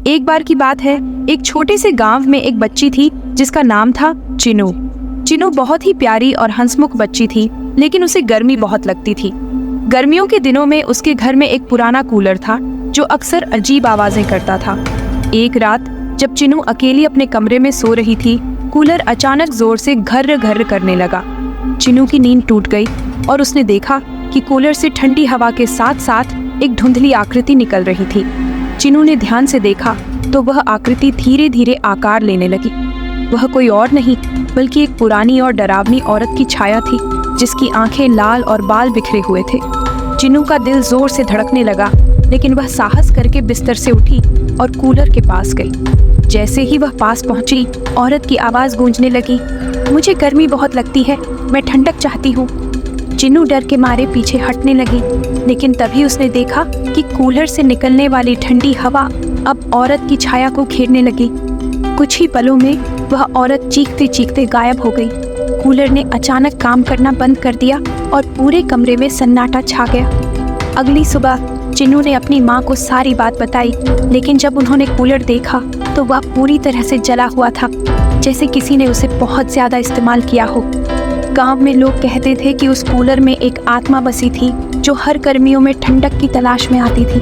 एक बार की बात है, एक छोटे से गांव में एक बच्ची थी जिसका नाम था चिनू। चिनू बहुत ही प्यारी और हंसमुख बच्ची थी, लेकिन उसे गर्मी बहुत लगती थी। गर्मियों के दिनों में उसके घर में एक पुराना कूलर था जो अक्सर अजीब आवाजें करता था। एक रात जब चिनू अकेली अपने कमरे में सो रही थी, कूलर अचानक जोर से घर्र घर्र करने लगा। चिनू की नींद टूट गई और उसने देखा कि कूलर से ठंडी हवा के साथ साथ एक धुंधली आकृति निकल रही थी। चिनू ने ध्यान से देखा तो वह आकृति धीरे धीरे आकार लेने लगी। वह कोई और नहीं बल्कि एक पुरानी और डरावनी औरत की छाया थी, जिसकी आंखें लाल और बाल बिखरे हुए थे। चिनू का दिल जोर से धड़कने लगा, लेकिन वह साहस करके बिस्तर से उठी और कूलर के पास गई। जैसे ही वह पास पहुंची, औरत की आवाज गूंजने लगी, मुझे गर्मी बहुत लगती है, मैं ठंडक चाहती हूँ। चिनू डर के मारे पीछे हटने लगी, लेकिन तभी उसने देखा कि कूलर से निकलने वाली ठंडी हवा अब औरत की छाया को घेरने लगी। कुछ ही पलों में वह औरत चीखते चीखते गायब हो गई। कूलर ने अचानक काम करना बंद कर दिया और पूरे कमरे में सन्नाटा छा गया। अगली सुबह चिनू ने अपनी माँ को सारी बात बताई, लेकिन जब उन्होंने कूलर देखा तो वह पूरी तरह से जला हुआ था, जैसे किसी ने उसे बहुत ज़्यादा इस्तेमाल किया हो। गांव में लोग कहते थे कि उस कूलर में एक आत्मा बसी थी जो हर गर्मियों में ठंडक की तलाश में आती थी।